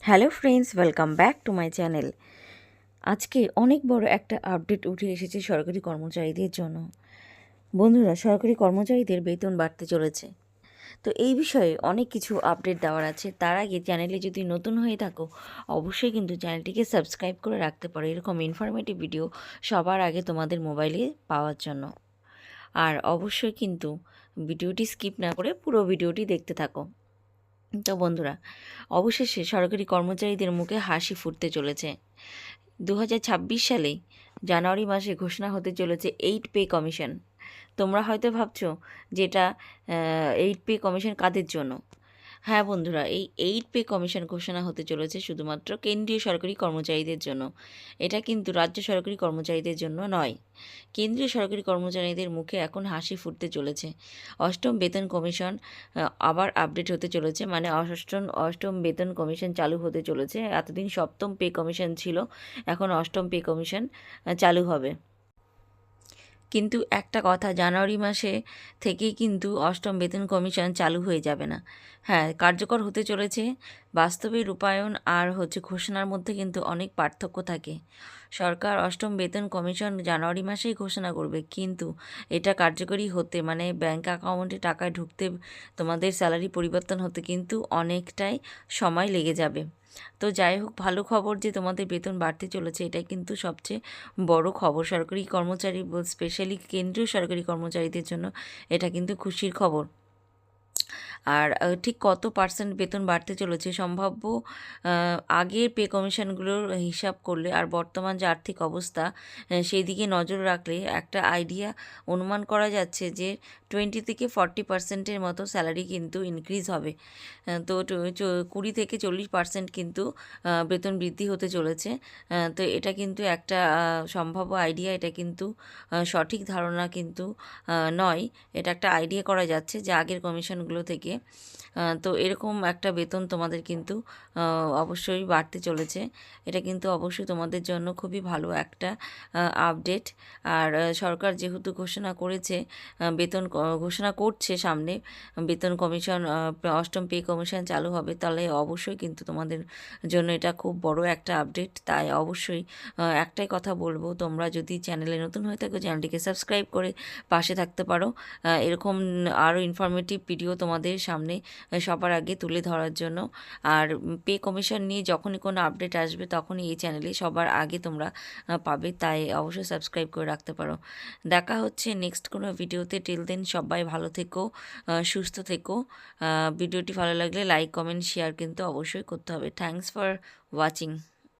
Hello friends, welcome back to my channel. আজকে অনেক বড় একটা আপডেট উঠে এসেছে সরকারি কর্মচারীদের জন্য। বন্ধুরা, সরকারি কর্মচারীদের বেতন বাড়তে চলেছে। তো এই বিষয়ে অনেক কিছু আপডেট দেওয়ার আছে। তার আগে চ্যানেলে যদি নতুন হয়ে থাকো, অবশ্যই কিন্তু চ্যানেলটিকে সাবস্ক্রাইব করে রাখতে পারো এরকম ইনফরমেটিভ ভিডিও সবার আগে তোমাদের মোবাইলে পাওয়ার জন্য। আর অবশ্যই কিন্তু ভিডিওটি স্কিপ না করে পুরো ভিডিওটি দেখতে থাকো। তো বন্ধুরা, অবশেষে সরকারি কর্মচারীদের মুখে হাসি ফুটতে চলেছে। 2026 সালে জানুয়ারি মাসে ঘোষণা হতে চলেছে 8 পে কমিশন। তোমরা হয়তো ভাবছো যে এটা 8 পে কমিশন কাদের জন্য। হ্যাঁ বন্ধুরা, এই 8 পে কমিশন ঘোষণা হতে চলেছে শুধুমাত্র কেন্দ্রীয় সরকারি কর্মচারীদের জন্য। এটা কিন্তু রাজ্য সরকারি কর্মচারীদের জন্য নয়। কেন্দ্রীয় সরকারি কর্মচারীদের মুখে এখন হাসি ফুটতে চলেছে। অষ্টম বেতন কমিশন আবার আপডেট হতে চলেছে, মানে অষ্টম বেতন কমিশন চালু হতে চলেছে। এতদিন সপ্তম পে কমিশন ছিল, এখন অষ্টম পে কমিশন চালু হবে। কিন্তু একটা কথা, জানুয়ারি মাসে থেকেই কিন্তু অষ্টম বেতন কমিশন চালু হয়ে যাবে না। হ্যাঁ, কার্যকর হতে চলেছে। বাস্তবে রূপায়ণ আর ঘোষণার মধ্যে কিন্তু অনেক পার্থক্য থাকে। সরকার অষ্টম বেতন কমিশন জানুয়ারি মাসেই ঘোষণা করবে, কিন্তু এটা কার্যকরী হতে, মানে ব্যাংক অ্যাকাউন্টে টাকা ঢুকতে, তোমাদের স্যালারি পরিবর্তন হতে কিন্তু অনেকটাই সময় লেগে যাবে। তো যাই হোক, ভালো খবর যে তোমাদের বেতন বাড়তে চলেছে, এটাই কিন্তু সবচেয়ে বড় খবর। সরকারি কর্মচারী, স্পেশালি কেন্দ্রীয় সরকারি কর্মচারীদের জন্য এটা কিন্তু খুশির খবর। আর ঠিক কত পার্সেন্ট বেতন বাড়তে চলেছে সম্ভাব্য, আগের পে কমিশনগুলোর হিসাব করলে আর বর্তমান যে আর্থিক অবস্থা সেই দিকে নজর রাখলে একটা আইডিয়া অনুমান করা যাচ্ছে যে 20 থেকে 40% মতো স্যালারি কিন্তু ইনক্রিজ হবে। তো 20 থেকে 40% কিন্তু বেতন বৃদ্ধি হতে চলেছে। তো এটা কিন্তু একটা সম্ভাব্য আইডিয়া, এটা কিন্তু সঠিক ধারণা কিন্তু নয়। এটা একটা আইডিয়া করা যাচ্ছে যে আগের কমিশনগুলো থেকে। তো এরকম একটা বেতন তোমাদের কিন্তু অবশ্যই বাড়তে চলেছে। এটা কিন্তু অবশ্যই তোমাদের জন্য খুবই ভালো একটা আপডেট। আর সরকার যেহেতু ঘোষণা করেছে, ঘোষণা করছে সামনে বেতন কমিশন, অষ্টম পে কমিশন চালু হবে, তাহলে অবশ্যই কিন্তু তোমাদের জন্য এটা খুব বড় একটা আপডেট। তাই অবশ্যই একটাই কথা বলবো, তোমরা যদি চ্যানেলে নতুন হয়ে থাকো, চ্যানেলটিকে সাবস্ক্রাইব করে পাশে থাকতে পারো এরকম আরও ইনফরমেটিভ ভিডিও তোমাদের সামনে সবার আগে তুলে ধরার জন্য। আর পে কমিশন নিয়ে যখনই কোনো আপডেট আসবে তখনই এই চ্যানেলে সবার আগে তোমরা পাবে, তাই অবশ্যই সাবস্ক্রাইব করে রাখতে পারো। দেখা হচ্ছে নেক্সট কোনো ভিডিওতে। টিল দেন সবাই ভালো থেকো, সুস্থ থেকো। ভিডিওটি ভালো লাগলে লাইক, কমেন্ট, শেয়ার কিন্তু অবশ্যই করতে হবে। Thanks for watching.